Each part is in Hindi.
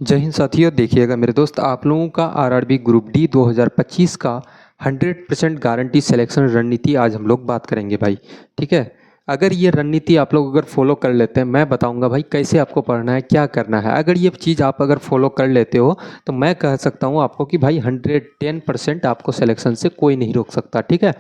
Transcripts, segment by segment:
जय हिंद साथियों। देखिएगा मेरे दोस्त, आप लोगों का आरआरबी ग्रुप डी 2025 का 100% गारंटी सिलेक्शन रणनीति आज हम लोग बात करेंगे भाई। ठीक है, अगर ये रणनीति आप लोग अगर फॉलो कर लेते हैं, मैं बताऊंगा भाई कैसे आपको पढ़ना है, क्या करना है। अगर ये चीज़ आप अगर फॉलो कर लेते हो तो मैं कह सकता हूँ आपको कि भाई 110% आपको सिलेक्शन से कोई नहीं रोक सकता। ठीक है,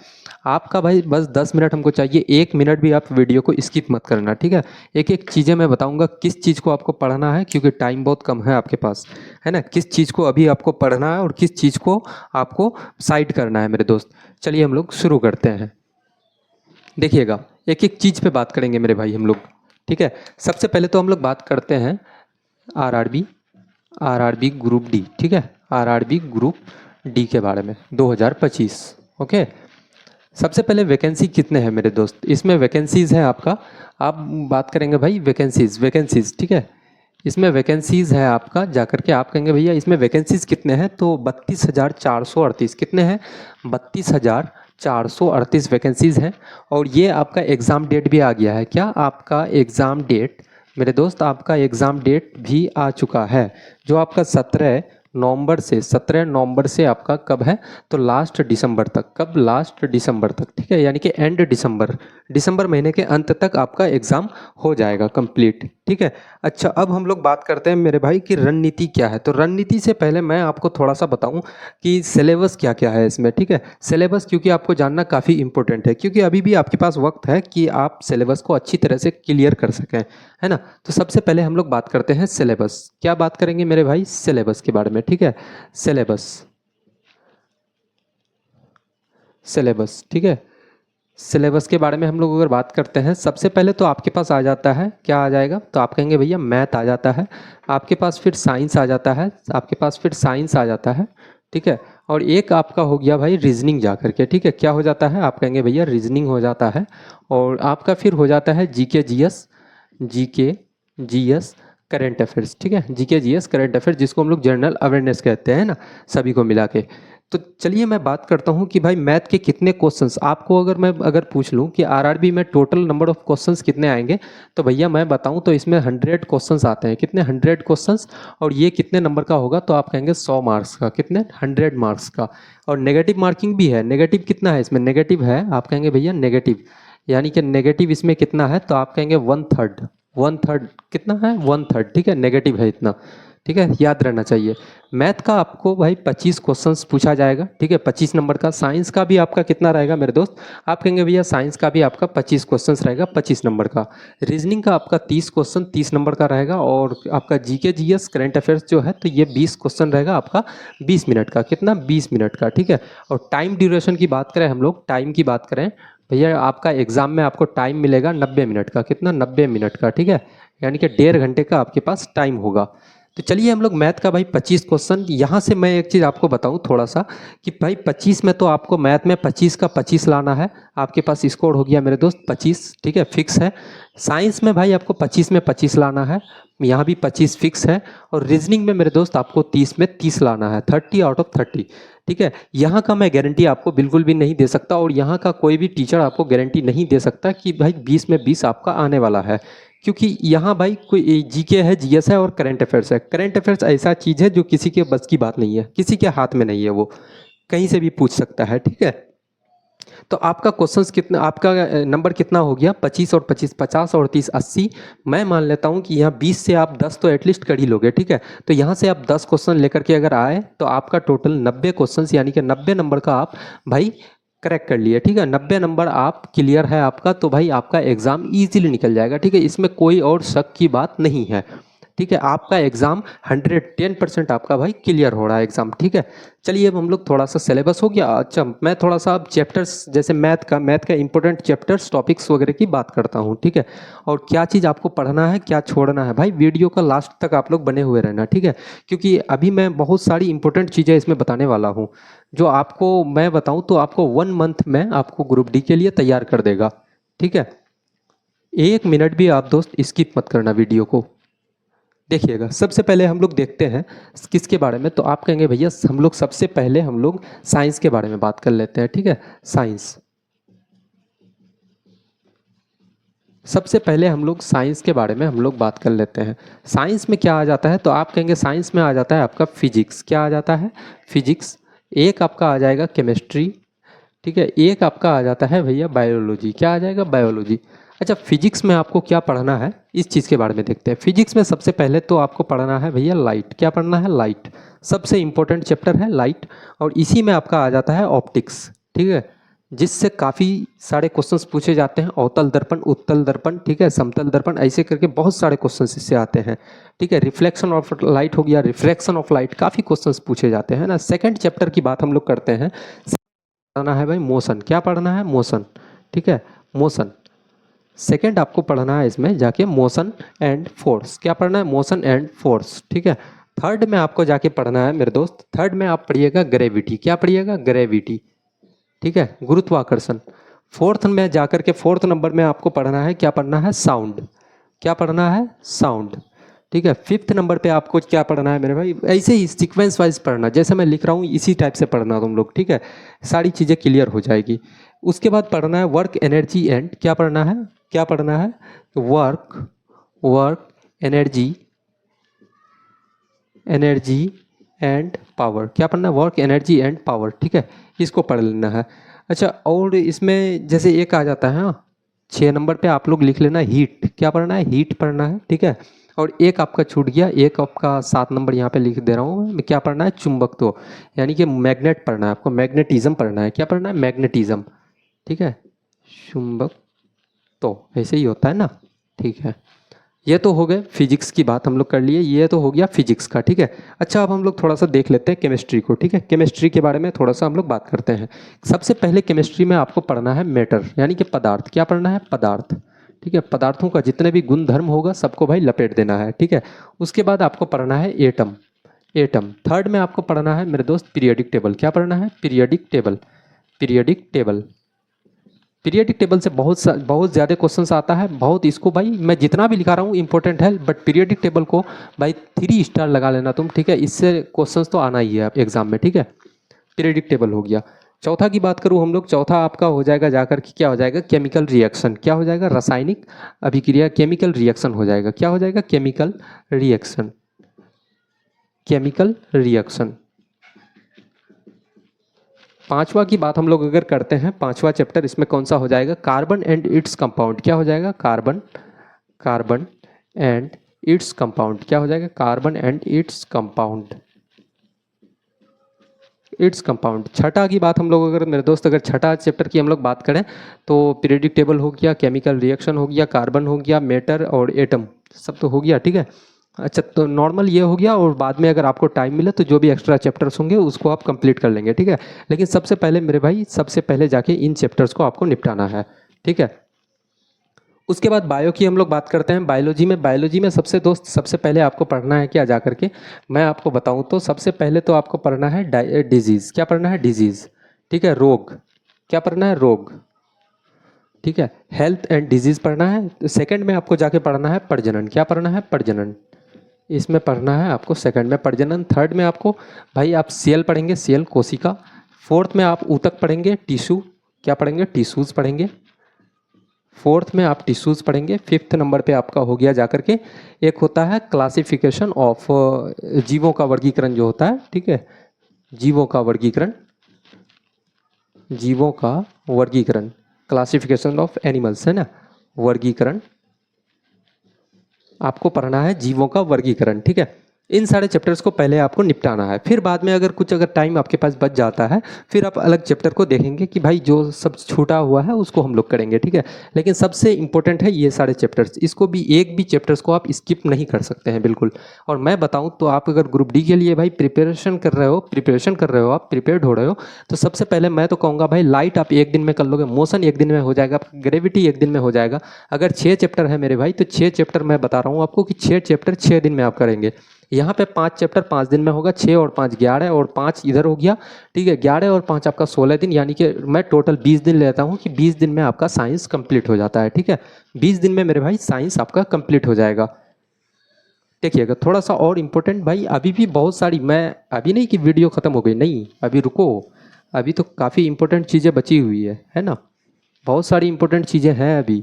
आपका भाई बस 10 मिनट हमको चाहिए, 1 मिनट भी आप वीडियो को स्किप मत करना। ठीक है, एक एक चीज़ें मैं बताऊंगा किस चीज़ को आपको पढ़ना है, क्योंकि टाइम बहुत कम है आपके पास, है ना। किस चीज़ को अभी आपको पढ़ना है और किस चीज़ को आपको साइड करना है मेरे दोस्त। चलिए हम लोग शुरू करते हैं। देखिएगा, एक एक चीज़ पे बात करेंगे मेरे भाई हम लोग। ठीक है, सबसे पहले तो हम लोग बात करते हैं आरआरबी आरआरबी ग्रुप डी। ठीक है, आरआरबी ग्रुप डी के बारे में 2025। ओके, सबसे पहले वैकेंसी कितने हैं मेरे दोस्त, इसमें वैकेंसीज़ है आपका। आप बात करेंगे भाई वैकेंसीज़। ठीक है, इसमें वैकेंसीज़ है आपका, जाकर के आप कहेंगे भैया इसमें वैकेंसीज़ कितने हैं, तो 32,438 कितने हैं, 32,438 वैकेंसीज़ हैं। और ये आपका एग्ज़ाम डेट भी आ गया है। क्या आपका एग्ज़ाम डेट मेरे दोस्त, आपका एग्ज़ाम डेट भी आ चुका है, जो आपका 17 नवंबर से आपका कब है, तो लास्ट दिसंबर तक। कब, लास्ट दिसंबर तक। ठीक है, यानी कि एंड दिसंबर महीने के अंत तक आपका एग्ज़ाम हो जाएगा कंप्लीट। ठीक है, अच्छा अब हम लोग बात करते हैं मेरे भाई कि रणनीति क्या है। तो रणनीति से पहले मैं आपको थोड़ा सा बताऊं कि सिलेबस क्या क्या है इसमें। ठीक है, सिलेबस क्योंकि आपको जानना काफ़ी इंपॉर्टेंट है, क्योंकि अभी भी आपके पास वक्त है कि आप सिलेबस को अच्छी तरह से क्लियर कर सकें, है ना। तो सबसे पहले हम लोग बात करते हैं सिलेबस। क्या बात करेंगे मेरे भाई, सिलेबस के बारे में। ठीक है, सिलेबस सिलेबस ठीक है, सिलेबस के बारे में हम लोग अगर बात करते हैं, सबसे पहले तो आपके पास आ जाता है, क्या आ जाएगा, तो आप कहेंगे भैया मैथ आ जाता है आपके पास, फिर साइंस आ जाता है आपके पास, फिर साइंस आ जाता है। ठीक है, और एक आपका हो गया भाई रीजनिंग जा करके। ठीक है, क्या हो जाता है, आप कहेंगे भैया रीजनिंग हो जाता है। और आपका फिर हो जाता है GK GS, GK GS current affairs. ठीक है, जीके जीएस करेंट अफेयर्स, जिसको हम लोग जनरल अवेयरनेस कहते हैं ना, सभी को मिला के। तो चलिए मैं बात करता हूँ कि भाई मैथ के कितने क्वेश्चंस आपको, अगर मैं पूछ लूँ कि आरआरबी में टोटल नंबर ऑफ क्वेश्चंस कितने आएंगे, तो भैया मैं बताऊँ तो इसमें 100 क्वेश्चंस आते हैं। कितने, 100 क्वेश्चंस। और ये कितने नंबर का होगा, तो आप कहेंगे 100 मार्क्स का। कितने, 100 मार्क्स का। और नेगेटिव मार्किंग भी है। नेगेटिव कितना है इसमें, नेगेटिव है, आप कहेंगे भैया नेगेटिव, यानी कि नेगेटिव इसमें कितना है, तो आप कहेंगे 1/3। 1/3 कितना है, 1/3। ठीक है, नेगेटिव है इतना। ठीक है, याद रहना चाहिए। मैथ का आपको भाई 25 क्वेश्चंस पूछा जाएगा। ठीक है, 25 नंबर का। साइंस का भी आपका कितना रहेगा मेरे दोस्त, आप कहेंगे भैया साइंस का भी आपका 25 क्वेश्चंस रहेगा, 25 नंबर का। रीजनिंग का आपका 30 क्वेश्चन 30 नंबर का रहेगा। और आपका जीके जीएस करंट अफेयर्स जो है, तो ये 20 क्वेश्चन रहेगा आपका 20 मिनट का। कितना, 20 मिनट का। ठीक है, और टाइम ड्यूरेशन की बात करें, हम लोग टाइम की बात करें भैया, आपका एग्जाम में आपको टाइम मिलेगा 90 मिनट का। कितना, 90 मिनट का। ठीक है, यानी कि 1.5 घंटे का आपके पास टाइम होगा। तो चलिए हम लोग मैथ का भाई 25 क्वेश्चन, यहाँ से मैं एक चीज़ आपको बताऊँ थोड़ा सा कि भाई 25 में तो आपको मैथ में 25 का 25 लाना है। आपके पास स्कोर हो गया मेरे दोस्त 25। ठीक है, फिक्स है। साइंस में भाई आपको 25 में 25 लाना है, यहाँ भी 25 फिक्स है। और रीजनिंग में मेरे दोस्त आपको 30 में 30 लाना है, 30 आउट ऑफ 30। ठीक है, यहाँ का मैं गारंटी आपको बिल्कुल भी नहीं दे सकता, और यहाँ का कोई भी टीचर आपको गारंटी नहीं दे सकता कि भाई 20 में 20 आपका आने वाला है। क्योंकि यहाँ भाई कोई जीके है, जीएस है और करंट अफेयर्स है। करंट अफेयर्स ऐसा चीज़ है जो किसी के बस की बात नहीं है, किसी के हाथ में नहीं है, वो कहीं से भी पूछ सकता है। ठीक है, तो आपका क्वेश्चंस कितना, आपका नंबर कितना हो गया, 25 और 25, 50 और 30, 80। मैं मान लेता हूँ कि यहाँ 20 से आप 10 तो एटलीस्ट कर ही लोगे। ठीक है, तो यहाँ से आप 10 क्वेश्चन लेकर के अगर आए, तो आपका टोटल 90 क्वेश्चन, यानी कि 90 नंबर का आप भाई क्रैक कर लिए। ठीक है, 90 नंबर आप क्लियर है आपका, तो भाई आपका एग्ज़ाम ईजिली निकल जाएगा। ठीक है, इसमें कोई और शक की बात नहीं है। ठीक है, आपका एग्ज़ाम 110% आपका भाई क्लियर हो रहा है एग्ज़ाम। ठीक है, चलिए अब हम लोग थोड़ा सा सिलेबस हो गया। अच्छा, मैं थोड़ा सा अब चैप्टर्स, जैसे मैथ का इंपॉर्टेंट चैप्टर्स टॉपिक्स वगैरह की बात करता हूँ। ठीक है, और क्या चीज़ आपको पढ़ना है, क्या छोड़ना है, भाई वीडियो का लास्ट तक आप लोग बने हुए रहना। ठीक है, क्योंकि अभी मैं बहुत सारी इंपॉर्टेंट चीज़ें इसमें बताने वाला हूँ, जो आपको मैं बताऊँ तो आपको 1 मंथ में आपको ग्रुप डी के लिए तैयार कर देगा। ठीक है, 1 मिनट भी आप दोस्त स्किप मत करना वीडियो को। देखिएगा, सबसे पहले हम लोग देखते हैं किसके बारे में, तो आप कहेंगे भैया हम लोग सबसे पहले हम लोग साइंस के बारे में बात कर लेते हैं। ठीक है, साइंस सबसे पहले हम लोग साइंस के बारे में हम लोग बात कर लेते हैं। साइंस में क्या आ जाता है, तो आप कहेंगे साइंस में आ जाता है आपका फिजिक्स। क्या आ जाता है? फिजिक्स। एक आपका आ जाएगा केमिस्ट्री, ठीक है। एक आपका आ जाता है भैया बायोलॉजी। क्या आ जाएगा? बायोलॉजी। अच्छा, फिजिक्स में आपको क्या पढ़ना है, इस चीज़ के बारे में देखते हैं। फिजिक्स में सबसे पहले तो आपको पढ़ना है भैया लाइट। क्या पढ़ना है? लाइट। सबसे इंपॉर्टेंट चैप्टर है लाइट। और इसी में आपका आ जाता है ऑप्टिक्स, ठीक है, जिससे काफ़ी सारे क्वेश्चंस पूछे जाते हैं। अवतल दर्पण, उत्तल दर्पण, ठीक है, समतल दर्पण, ऐसे करके बहुत सारे क्वेश्चंस इससे आते हैं, ठीक है। रिफ्लेक्शन ऑफ लाइट हो गया, रिफ्रैक्शन ऑफ लाइट, काफ़ी क्वेश्चंस पूछे जाते हैं ना। सेकंड चैप्टर की बात हम लोग करते हैं। पढ़ना है भाई मोशन। क्या पढ़ना है? मोशन, ठीक है, मोशन। सेकंड आपको पढ़ना है इसमें जाके मोशन एंड फोर्स। क्या पढ़ना है? मोशन एंड फोर्स, ठीक है। थर्ड में आपको जाके पढ़ना है मेरे दोस्त, थर्ड में आप पढ़िएगा ग्रेविटी। क्या पढ़िएगा? ग्रेविटी, ठीक है, गुरुत्वाकर्षण। फोर्थ में जाकर के फोर्थ नंबर में आपको पढ़ना है, क्या पढ़ना है? साउंड। क्या पढ़ना है? साउंड, ठीक है। फिफ्थ नंबर पे आपको क्या पढ़ना है मेरे भाई? ऐसे ही सीक्वेंस वाइज पढ़ना, जैसे मैं लिख रहा हूँ इसी टाइप से पढ़ना तुम लोग, ठीक है। सारी चीज़ें क्लियर हो जाएगी। उसके बाद पढ़ना है वर्क, एनर्जी एंड, क्या पढ़ना है? क्या पढ़ना है? Work, work, energy, energy and power. क्या पढ़ना है? वर्क, एनर्जी एंड पावर, ठीक है, इसको पढ़ लेना है। अच्छा, और इसमें जैसे एक आ जाता है, हाँ, 6 नंबर पे आप लोग लिख लेना हीट। क्या पढ़ना है? हीट पढ़ना है, ठीक है। और एक आपका छूट गया, एक आपका 7 नंबर यहाँ पे लिख दे रहा हूँ मैं। क्या पढ़ना है? चुंबकत्व, यानी कि मैग्नेट पढ़ना है आपको, मैग्नेटिज्म पढ़ना है। क्या पढ़ना है? मैग्नेटिज्म, ठीक है, चुंबक, तो ऐसे ही होता है ना, ठीक है। ये तो हो गए फिजिक्स की बात हम लोग कर लिए, ये तो हो गया फिजिक्स का, ठीक है। अच्छा, अब हम लोग थोड़ा सा देख लेते हैं केमिस्ट्री को, ठीक है। केमिस्ट्री के बारे में थोड़ा सा हम लोग बात करते हैं। सबसे पहले केमिस्ट्री में आपको पढ़ना है मैटर, यानी कि पदार्थ। क्या पढ़ना है? पदार्थ, ठीक है। पदार्थों का जितने भी गुण धर्म होगा सबको भाई लपेट देना है, ठीक है। उसके बाद आपको पढ़ना है एटम, एटम। थर्ड में आपको पढ़ना है मेरे दोस्त पीरियडिक टेबल। क्या पढ़ना है? Periodic table, periodic table. Periodic table से बहुत ज़्यादा क्वेश्चंस आता है, बहुत। इसको भाई मैं जितना भी लिखा रहा हूँ इंपॉर्टेंट है, बट पीरियडिक टेबल को भाई 3 स्टार लगा लेना तुम, ठीक है। इससे क्वेश्चंस तो आना ही है एग्जाम में, ठीक है। पीरियडिक टेबल हो गया। चौथा की बात करूँ हम लोग, चौथा आपका हो जाएगा जाकर के, क्या हो जाएगा? Chemical reaction. क्या हो जाएगा? रासायनिक अभिक्रिया, केमिकल रिएक्शन हो जाएगा। क्या हो जाएगा? Chemical reaction, chemical reaction. पांचवा की बात हम लोग अगर करते हैं, पांचवा चैप्टर इसमें कौन सा हो जाएगा? Carbon and its compound. क्या हो जाएगा? Carbon, carbon and its compound. क्या हो जाएगा? Carbon and its compound, its compound. छठा की बात हम लोग अगर मेरे दोस्त, अगर छठा चैप्टर की हम लोग बात करें तो पीरियडिक टेबल हो गया, केमिकल रिएक्शन हो गया, कार्बन हो गया, मैटर और एटम, सब तो हो गया, ठीक है। अच्छा, तो नॉर्मल ये हो गया, और बाद में अगर आपको टाइम मिले तो जो भी एक्स्ट्रा चैप्टर्स होंगे उसको आप कंप्लीट कर लेंगे, ठीक है। लेकिन सबसे पहले मेरे भाई, सबसे पहले जाके इन चैप्टर्स को आपको निपटाना है, ठीक है। उसके बाद बायो की हम लोग बात करते हैं। बायोलॉजी में, बायोलॉजी में सबसे दोस्त, सबसे पहले आपको पढ़ना है क्या? जा करके मैं आपको बताऊं तो सबसे पहले तो आपको पढ़ना है डिजीज़। क्या पढ़ना है? डिजीज़, ठीक है, रोग। क्या पढ़ना है? रोग, ठीक है। हेल्थ एंड डिजीज़ पढ़ना है। सेकंड में आपको जाके पढ़ना है प्रजनन। क्या पढ़ना है? प्रजनन, इसमें पढ़ना है आपको सेकंड में प्रजनन। थर्ड में आपको भाई आप सेल पढ़ेंगे, सेल, कोशिका। फोर्थ में आप ऊतक पढ़ेंगे, टिश्यू। क्या पढ़ेंगे? टिश्यूज़ पढ़ेंगे। फोर्थ में आप टिश्यूज़ पढ़ेंगे। फिफ्थ नंबर पे आपका हो गया जाकर के, एक होता है क्लासिफिकेशन ऑफ, जीवों का वर्गीकरण जो होता है, ठीक है, जीवों का वर्गीकरण, जीवों का वर्गीकरण, क्लासिफिकेशन ऑफ एनिमल्स, है ना, वर्गीकरण। आपको पढ़ना है जीवों का वर्गीकरण, ठीक है। इन सारे चैप्टर्स को पहले आपको निपटाना है, फिर बाद में अगर कुछ, अगर टाइम आपके पास बच जाता है, फिर आप अलग चैप्टर को देखेंगे कि भाई जो सब छूटा हुआ है उसको हम लोग करेंगे, ठीक है। लेकिन सबसे इंपॉर्टेंट है ये सारे चैप्टर्स, इसको भी एक भी चैप्टर्स को आप स्किप नहीं कर सकते हैं बिल्कुल। और मैं बताऊं तो आप अगर ग्रुप डी के लिए भाई प्रिपरेशन कर रहे हो, आप प्रिपेयर्ड हो रहे हो, तो सबसे पहले मैं तो कहूँगा भाई लाइट आप एक दिन में कर लोगे, मोशन एक दिन में हो जाएगा, आपका ग्रेविटी एक दिन में हो जाएगा। अगर 6 चैप्टर है मेरे भाई, तो 6 चैप्टर मैं बता रहा हूँ आपको कि 6 चैप्टर 6 दिन में आप करेंगे। यहाँ पे 5 चैप्टर 5 दिन में होगा, 6 और 5 11 और 5 इधर हो गया, ठीक है। 11 और 5 आपका 16 दिन, यानी कि मैं टोटल 20 दिन लेता हूँ कि 20 दिन में आपका साइंस कंप्लीट हो जाता है, ठीक है। 20 दिन में मेरे भाई साइंस आपका कंप्लीट हो जाएगा। देखिएगा थोड़ा सा और इम्पोर्टेंट भाई, अभी भी बहुत सारी, मैं अभी नहीं कि वीडियो ख़त्म हो गई, नहीं, अभी रुको, अभी तो काफ़ी इंपॉर्टेंट चीज़ें बची हुई है ना, बहुत सारी इंपॉर्टेंट चीज़ें हैं अभी।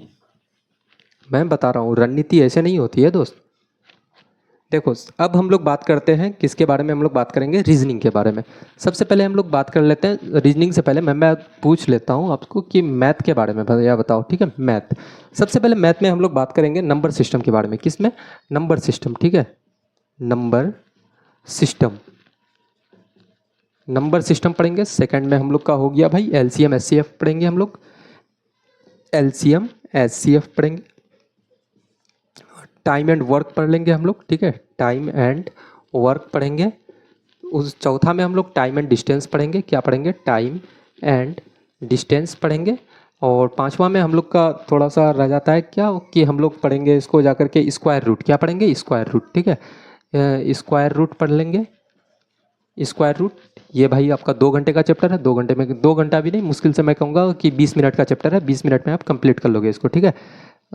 मैं बता रहा हूँ, रणनीति ऐसे नहीं होती है दोस्त। देखो अब हम लोग बात करते हैं किसके बारे में, हम लोग बात करेंगे रीजनिंग के बारे में। सबसे पहले हम लोग बात कर लेते हैं रीजनिंग से पहले मैं पूछ लेता हूँ आपको कि मैथ के बारे में भैया बताओ, ठीक है। मैथ, सबसे पहले मैथ में हम लोग बात करेंगे नंबर सिस्टम के बारे में। किसमें? नंबर सिस्टम, ठीक है। नंबर सिस्टम, नंबर सिस्टम पढ़ेंगे। सेकंड में हम लोग का हो गया भाई एलसीएम एचसीएफ पढ़ेंगे हम लोग, एलसीएम एचसीएफ पढ़ेंगे। टाइम एंड वर्क पढ़ लेंगे हम लोग, ठीक है। टाइम एंड वर्क पढ़ेंगे। उस चौथा में हम लोग टाइम एंड डिस्टेंस पढ़ेंगे। क्या पढ़ेंगे? टाइम एंड डिस्टेंस पढ़ेंगे। और पांचवा में हम लोग का थोड़ा सा रह जाता है क्या कि हम लोग पढ़ेंगे इसको जाकर के स्क्वायर रूट। क्या पढ़ेंगे? स्क्वायर रूट, ठीक है। स्क्वायर रूट पढ़ लेंगे। स्क्वायर रूट ये भाई आपका 2 घंटे का चैप्टर है। 2 घंटे में, 2 घंटा भी नहीं, मुश्किल से मैं कहूँगा कि 20 मिनट का चैप्टर है। 20 मिनट में आप कंप्लीट कर लोगे इसको, ठीक है।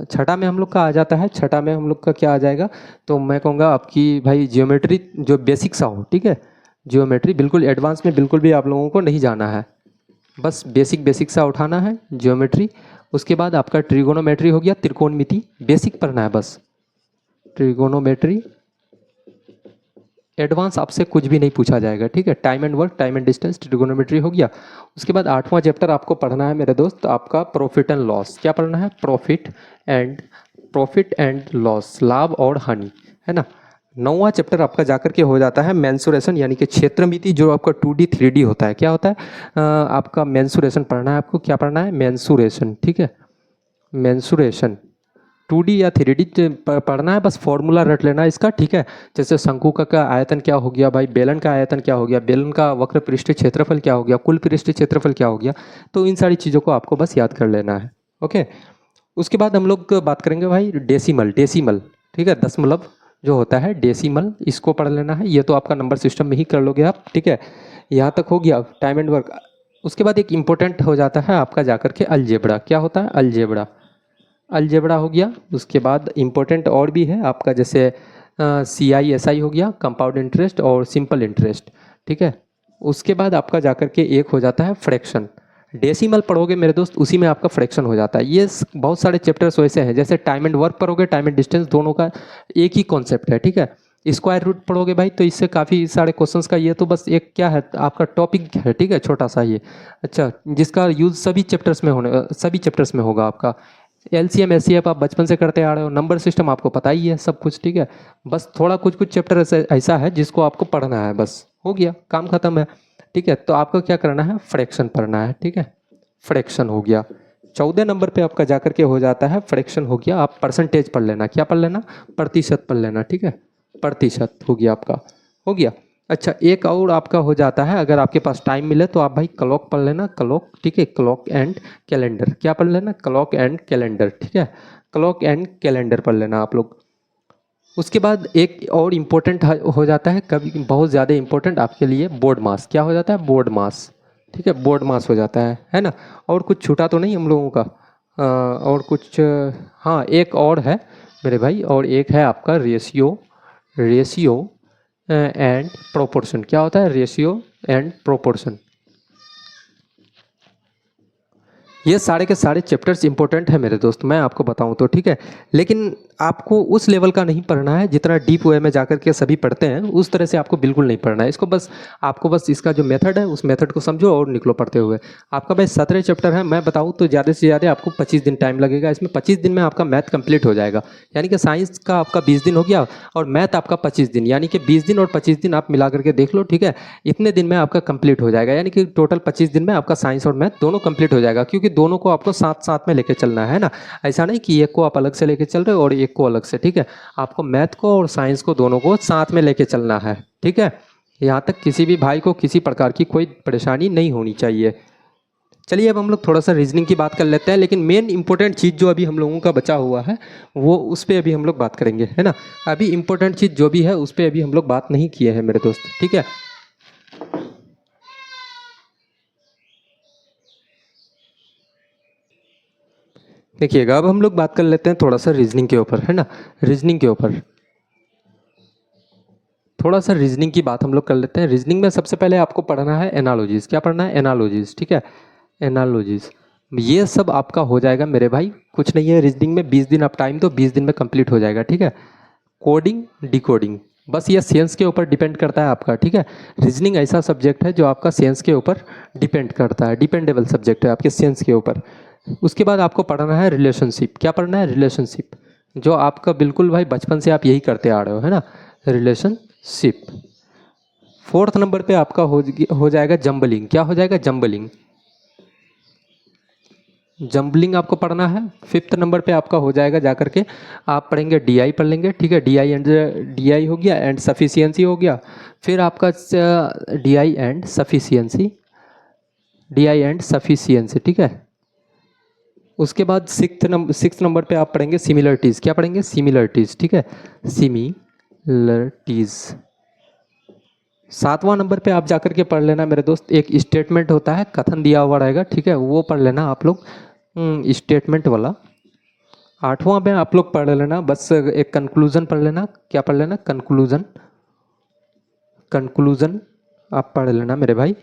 छठा में हम लोग का आ जाता है, छठा में हम लोग का क्या आ जाएगा, तो मैं कहूँगा आपकी भाई जियोमेट्री जो बेसिक सा हो, ठीक है। जियोमेट्री बिल्कुल एडवांस में बिल्कुल भी आप लोगों को नहीं जाना है, बस बेसिक बेसिक सा उठाना है जियोमेट्री। उसके बाद आपका ट्रिगोनोमेट्री हो गया, त्रिकोणमिति बेसिक पढ़ना है बस। ट्रिगोनोमेट्री एडवांस आपसे कुछ भी नहीं पूछा जाएगा, ठीक है। Time and work, time and distance, trigonometry हो गया। उसके बाद 8वां चैप्टर आपको पढ़ना है मेरे दोस्त, आपका प्रॉफिट एंड लॉस। क्या पढ़ना है? प्रॉफिट एंड लॉस, लाभ और हानि, है ना। 9वां चैप्टर आपका जाकर के हो जाता है मेंसुरेशन, यानी कि क्षेत्रमिति, जो आपका 2D 3D होता है। क्या होता है? आपका मेंसुरेशन पढ़ना है आपको। क्या पढ़ना है? मेंसुरेशन, ठीक है। मेंसुरेशन 2D या 3D पढ़ना है, बस फॉर्मूला रट लेना है इसका, ठीक है। जैसे शंकु का आयतन क्या हो गया भाई, बेलन का आयतन क्या हो गया, बेलन का वक्र पृष्ठीय क्षेत्रफल क्या हो गया, कुल पृष्ठीय क्षेत्रफल क्या हो गया, तो इन सारी चीज़ों को आपको बस याद कर लेना है, ओके। उसके बाद हम लोग बात करेंगे भाई डेसिमल, डेसिमल, ठीक है। दशमलव जो होता है डेसिमल, इसको पढ़ लेना है। ये तो आपका नंबर सिस्टम में ही कर लोगे आप, ठीक है। यहाँ तक हो गया टाइम एंड वर्क। उसके बाद एक इम्पोर्टेंट हो जाता है आपका जाकर के अलजेब्रा। क्या होता है? अलजेब्रा, अलजेब्रा हो गया। उसके बाद इम्पोर्टेंट और भी है आपका, जैसे CI SI हो गया, कंपाउंड इंटरेस्ट और सिंपल इंटरेस्ट, ठीक है। उसके बाद आपका जाकर के एक हो जाता है फ्रैक्शन। डेसिमल पढ़ोगे मेरे दोस्त, उसी में आपका फ्रैक्शन हो जाता है। ये बहुत सारे चैप्टर्स वैसे हैं, जैसे टाइम एंड वर्क पढ़ोगे, टाइम एंड डिस्टेंस, दोनों का एक ही कॉन्सेप्ट है, ठीक है। स्क्वायर रूट पढ़ोगे भाई, तो इससे काफ़ी सारे क्वेश्चंस का ये तो बस एक क्या है आपका टॉपिक है, ठीक है, छोटा सा ये, अच्छा, जिसका यूज सभी चैप्टर्स में सभी चैप्टर्स में होगा आपका। LCM SCF आप बचपन से करते आ रहे हो, नंबर सिस्टम आपको पता ही है सब कुछ, ठीक है। बस थोड़ा कुछ कुछ चैप्टर ऐसा है जिसको आपको पढ़ना है, बस हो गया, काम खत्म है, ठीक है। तो आपको क्या करना है? फ्रैक्शन पढ़ना है, ठीक है। फ्रैक्शन हो गया। 14 नंबर पे आपका जाकर के हो जाता है फ्रैक्शन हो गया। आप परसेंटेज पढ़ लेना। क्या पढ़ लेना? प्रतिशत पढ़ लेना, ठीक है। प्रतिशत हो गया आपका, हो गया। अच्छा, एक और आपका हो जाता है, अगर आपके पास टाइम मिले तो आप भाई क्लॉक पढ़ लेना, क्लॉक, ठीक है। क्लॉक एंड कैलेंडर, क्या पढ़ लेना? क्लॉक एंड कैलेंडर, ठीक है। क्लॉक एंड कैलेंडर पढ़ लेना आप लोग। उसके बाद एक और इम्पोर्टेंट हो जाता है, कभी बहुत ज़्यादा इम्पोर्टेंट आपके लिए, बोर्ड मास। क्या हो जाता है? बोर्ड मास, ठीक है। बोर्ड मास हो जाता है ना। और कुछ छूटा तो नहीं हम लोगों का? और कुछ, हाँ, एक और है मेरे भाई, और एक है आपका रेशियो, रेशियो एंड प्रोपोर्शन। क्या होता है? Ratio and proportion. ये सारे के सारे चैप्टर्स इंपॉर्टेंट है मेरे दोस्त, मैं आपको बताऊं तो, ठीक है। लेकिन आपको उस लेवल का नहीं पढ़ना है जितना डीप वे में जाकर के सभी पढ़ते हैं, उस तरह से आपको बिल्कुल नहीं पढ़ना है इसको। बस आपको बस इसका जो मेथड है उस मेथड को समझो और निकलो पढ़ते हुए। आपका भाई 17 चैप्टर है, मैं बताऊँ तो ज़्यादा से ज़्यादा आपको 25 दिन टाइम लगेगा। इसमें 25 दिन में आपका मैथ कंप्लीट हो जाएगा, यानी कि साइंस का आपका 20 दिन हो गया और मैथ आपका 25 दिन, यानी कि 20 दिन और 25 दिन आप मिला करके देख लो, ठीक है। इतने दिन में आपका कंप्लीट हो जाएगा, यानी कि टोटल 25 दिन में आपका साइंस और मैथ दोनों कंप्लीट हो जाएगा, क्योंकि दोनों को आपको साथ साथ में लेके चलना है ना। ऐसा नहीं कि एक को आप अलग से लेके चल रहे हो और एक को अलग से, ठीक है। आपको मैथ को और साइंस को दोनों को साथ में लेके चलना है, ठीक है। यहाँ तक किसी भी भाई को किसी प्रकार की कोई परेशानी नहीं होनी चाहिए। चलिए अब हम लोग थोड़ा सा रीजनिंग की बात कर लेते हैं, लेकिन मेन इंपॉर्टेंट चीज़ जो अभी हम लोगों का बचा हुआ है वो उस पर अभी हम लोग बात करेंगे, है ना। अभी इंपॉर्टेंट चीज़ जो भी है उस पर अभी हम लोग बात नहीं किए हैं मेरे दोस्त, ठीक है। देखिएगा अब हम लोग बात कर लेते हैं थोड़ा सा रीजनिंग के ऊपर, है ना। रीजनिंग के ऊपर थोड़ा सा रीजनिंग की बात हम लोग कर लेते हैं। रीजनिंग में सबसे पहले आपको पढ़ना है एनालॉजीज। क्या पढ़ना है? एनालॉजीज, ठीक है। एनालॉजीज ये सब आपका हो जाएगा मेरे भाई, कुछ नहीं है रीजनिंग में, 20 दिन आप टाइम दो, 20 दिन में कंप्लीट हो जाएगा, ठीक है। कोडिंग डिकोडिंग बस ये साइंस के ऊपर डिपेंड करता है आपका, ठीक है। रीजनिंग ऐसा सब्जेक्ट है जो आपका साइंस के ऊपर डिपेंड करता है, डिपेंडेबल सब्जेक्ट है आपके साइंस के ऊपर। उसके बाद आपको पढ़ना है रिलेशनशिप। क्या पढ़ना है? रिलेशनशिप, जो आपका बिल्कुल भाई बचपन से आप यही करते आ रहे हो, है ना, रिलेशनशिप। फोर्थ नंबर पे आपका हो जाएगा जंबलिंग। क्या हो जाएगा? जंबलिंग। जंबलिंग आपको पढ़ना है। फिफ्थ नंबर पे आपका हो जाएगा जाकर के आप पढ़ेंगे डीआई पढ़ लेंगे, ठीक है। डीआई हो गया एंड सफिशियंसी हो गया। फिर आपका डीआई एंड सफिशियंसी, ठीक है। उसके बाद सिक्स्थ नंबर पे आप पढ़ेंगे सिमिलरिटीज़। क्या पढ़ेंगे? सिमिलरिटीज़, ठीक है, सिमिलरिटीज़। सातवां नंबर पे आप जाकर के पढ़ लेना मेरे दोस्त, एक स्टेटमेंट होता है, कथन दिया हुआ रहेगा, ठीक है, वो पढ़ लेना आप लोग, स्टेटमेंट वाला। आठवां में आप लोग पढ़ लेना बस एक कंक्लूजन पढ़ लेना। क्या पढ़ लेना? कंक्लूजन। कंक्लूजन आप पढ़ लेना मेरे भाई।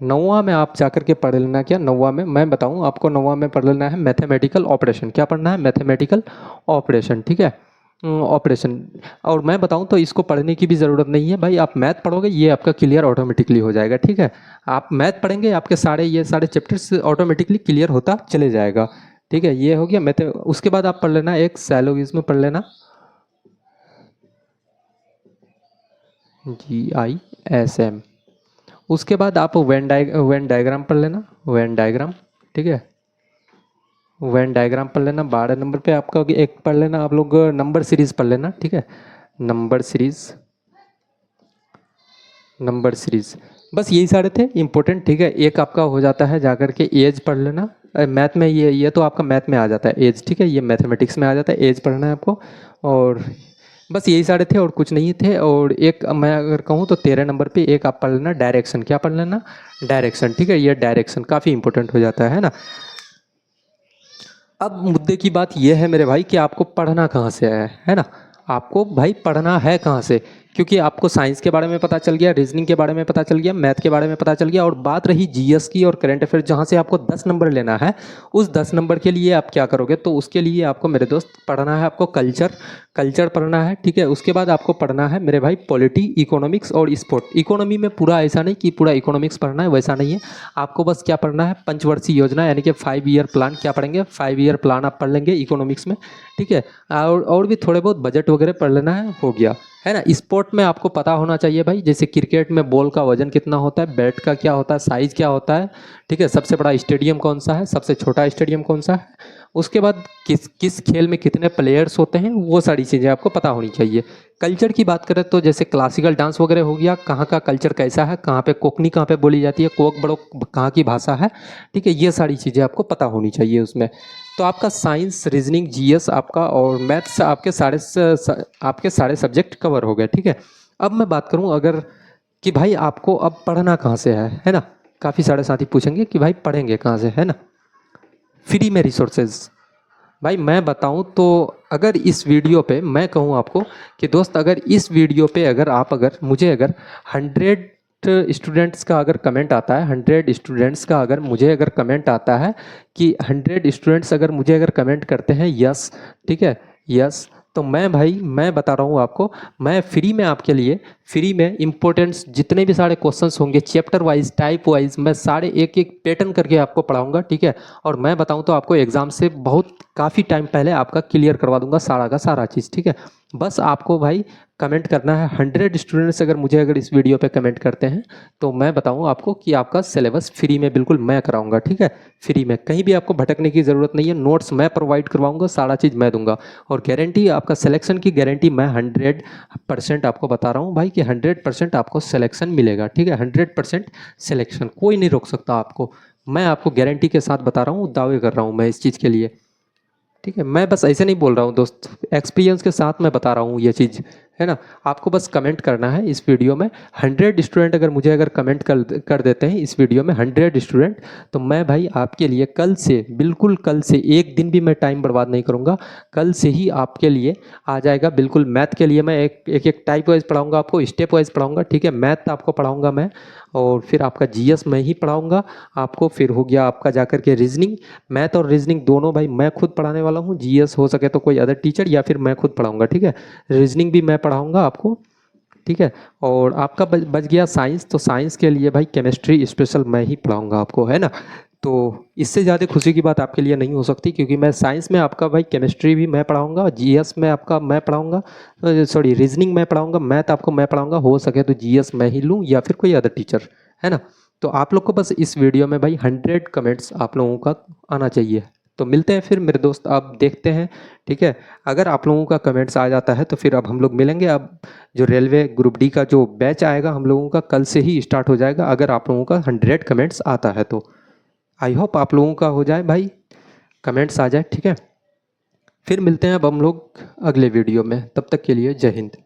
नौवां में आप जाकर के पढ़ लेना, क्या नौवां में मैं बताऊं आपको, नौवां में पढ़ लेना है मैथमेटिकल ऑपरेशन। क्या पढ़ना है? मैथमेटिकल ऑपरेशन, ठीक है, ऑपरेशन। और मैं बताऊं तो इसको पढ़ने की भी ज़रूरत नहीं है भाई, आप मैथ पढ़ोगे ये आपका क्लियर ऑटोमेटिकली हो जाएगा, ठीक है। आप मैथ पढ़ेंगे आपके ये सारे चैप्टर्स ऑटोमेटिकली क्लियर होता चले जाएगा, ठीक है। ये हो गया मैथ। उसके बाद आप पढ़ लेना एक सैलोगिज्म पढ़ लेना, GISM। उसके बाद आप वेन डायग्राम पढ़ लेना, वेन डायग्राम, ठीक है, वेन डायग्राम पढ़ लेना। 12 नंबर पे आपका एक पढ़ लेना आप लोग नंबर सीरीज पढ़ लेना, ठीक है, नंबर सीरीज, नंबर सीरीज। बस यही सारे थे इंपॉर्टेंट, ठीक है। एक आपका हो जाता है जाकर के एज पढ़ लेना, मैथ में ये तो आपका मैथ में आ जाता है एज, ठीक है, ये मैथमेटिक्स में आ जाता है, एज पढ़ना है आपको। और बस यही सारे थे और कुछ नहीं थे। और एक मैं अगर कहूँ तो 13 नंबर पे एक आप पढ़ लेना डायरेक्शन। क्या पढ़ लेना? डायरेक्शन, ठीक है, ये डायरेक्शन काफ़ी इंपॉर्टेंट हो जाता है ना। अब मुद्दे की बात यह है मेरे भाई कि आपको पढ़ना कहाँ से है ना। आपको भाई पढ़ना है कहाँ से, क्योंकि आपको साइंस के बारे में पता चल गया, रीजनिंग के बारे में पता चल गया, मैथ के बारे में पता चल गया, और बात रही जीएस की और करंट अफेयर जहाँ से आपको 10 नंबर लेना है, उस 10 नंबर के लिए आप क्या करोगे? तो उसके लिए आपको मेरे दोस्त पढ़ना है आपको कल्चर, कल्चर पढ़ना है, ठीक है। उसके बाद आपको पढ़ना है मेरे भाई पॉलिटी, इकोनॉमिक्स और स्पोर्ट। इकोनॉमी में पूरा ऐसा नहीं कि पूरा इकोनॉमिक्स पढ़ना है, वैसा नहीं है। आपको बस क्या पढ़ना है? पंचवर्षीय योजना, यानी कि 5 ईयर प्लान। क्या पढ़ेंगे? 5 ईयर प्लान आप पढ़ लेंगे इकोनॉमिक्स में, ठीक है। और भी थोड़े बहुत बजट वगैरह पढ़ लेना है, हो गया, है ना। स्पोर्ट में आपको पता होना चाहिए भाई, जैसे क्रिकेट में बॉल का वजन कितना होता है, बैट का क्या होता है, साइज क्या होता है, ठीक है, सबसे बड़ा स्टेडियम कौन सा है, सबसे छोटा स्टेडियम कौन सा है, उसके बाद किस किस खेल में कितने प्लेयर्स होते हैं, वो सारी चीज़ें आपको पता होनी चाहिए। कल्चर की बात करें तो जैसे क्लासिकल डांस वगैरह हो गया, कहाँ का कल्चर कैसा है, कहाँ पे कोकनी कहाँ पे बोली जाती है, कोक बड़ो कहाँ की भाषा है, ठीक है, ये सारी चीज़ें आपको पता होनी चाहिए उसमें। तो आपका साइंस, रीजनिंग, जीएस आपका और मैथ्स आपके सारे सब्जेक्ट कवर हो गए, ठीक है। अब मैं बात करूं अगर कि भाई आपको अब पढ़ना कहाँ से है ना। काफ़ी सारे साथी पूछेंगे कि भाई पढ़ेंगे कहाँ से, है ना। फ्री में रिसोर्सेज, भाई मैं बताऊं तो अगर इस वीडियो पे मैं कहूं आपको कि दोस्त अगर इस वीडियो पे अगर मुझे 100 स्टूडेंट्स का अगर कमेंट आता है, 100 स्टूडेंट्स का अगर मुझे अगर कमेंट आता है कि 100 स्टूडेंट्स अगर मुझे अगर कमेंट करते हैं यस, ठीक है, यस, तो मैं भाई मैं बता रहा हूँ आपको, मैं फ्री में आपके लिए फ्री में इम्पोर्टेंट्स जितने भी सारे क्वेश्चंस होंगे चैप्टर वाइज, टाइप वाइज, मैं सारे एक एक पैटर्न करके आपको पढ़ाऊंगा, ठीक है। और मैं बताऊं तो आपको एग्जाम से बहुत काफ़ी टाइम पहले आपका क्लियर करवा दूंगा सारा का सारा चीज़, ठीक है। बस आपको भाई कमेंट करना है। 100 स्टूडेंट्स अगर इस वीडियो पे कमेंट करते हैं तो मैं बताऊं आपको कि आपका सिलेबस फ्री में बिल्कुल मैं कराऊंगा, ठीक है, फ्री में, कहीं भी आपको भटकने की ज़रूरत नहीं है। नोट्स मैं प्रोवाइड करवाऊंगा, सारा चीज़ मैं दूंगा, और गारंटी आपका सिलेक्शन की गारंटी मैं 100% आपको बता रहा हूँ भाई कि 100% आपको सिलेक्शन मिलेगा, ठीक है, 100% सिलेक्शन, कोई नहीं रोक सकता आपको। मैं आपको गारंटी के साथ बता रहा हूँ, दावे कर रहा हूँ मैं इस चीज़ के लिए, ठीक है। मैं बस ऐसे नहीं बोल रहा हूँ दोस्त, एक्सपीरियंस के साथ मैं बता रहा हूँ ये चीज़, है ना। आपको बस कमेंट करना है इस वीडियो में 100 स्टूडेंट अगर मुझे अगर कमेंट कर देते हैं इस वीडियो में 100 स्टूडेंट, तो मैं भाई आपके लिए कल से, बिल्कुल कल से, एक दिन भी मैं टाइम बर्बाद नहीं करूँगा, कल से ही आपके लिए आ जाएगा। बिल्कुल मैथ के लिए मैं एक टाइप वाइज पढ़ाऊँगा आपको, स्टेप वाइज पढ़ाऊँगा, ठीक है। मैथ आपको पढ़ाऊँगा मैं, और फिर आपका जीएस मैं ही पढ़ाऊँगा आपको, फिर हो गया आपका जाकर के रीजनिंग। मैथ और रीजनिंग दोनों भाई मैं खुद पढ़ाने वाला हूँ, जीएस हो सके तो कोई अदर टीचर या फिर मैं खुद पढ़ाऊँगा, ठीक है। रीजनिंग भी मैं पढ़ाऊँगा आपको, ठीक है। और आपका बच गया साइंस, तो साइंस के लिए भाई केमिस्ट्री स्पेशल मैं ही पढ़ाऊँगा आपको, है ना। तो इससे ज़्यादा खुशी की बात आपके लिए नहीं हो सकती, क्योंकि मैं साइंस में आपका भाई केमिस्ट्री भी मैं पढ़ाऊँगा, जीएस में आपका मैं पढ़ाऊँगा, सॉरी रीजनिंग मैं पढ़ाऊँगा, मैथ आपको मैं पढ़ाऊँगा, हो सके तो जीएस मैं ही लूँ या फिर कोई अदर टीचर, है ना। तो आप लोग को बस इस वीडियो में भाई 100 कमेंट्स आप लोगों का आना चाहिए। तो मिलते हैं फिर मेरे दोस्त, आप देखते हैं, ठीक है। अगर आप लोगों का कमेंट्स आ जाता है तो फिर अब हम लोग मिलेंगे। अब जो रेलवे ग्रुप डी का जो बैच आएगा हम लोगों का कल से ही स्टार्ट हो जाएगा, अगर आप लोगों का 100 कमेंट्स आता है तो। आई होप आप लोगों का हो जाए भाई, कमेंट्स आ जाए, ठीक है। फिर मिलते हैं अब हम लोग अगले वीडियो में, तब तक के लिए जय हिंद।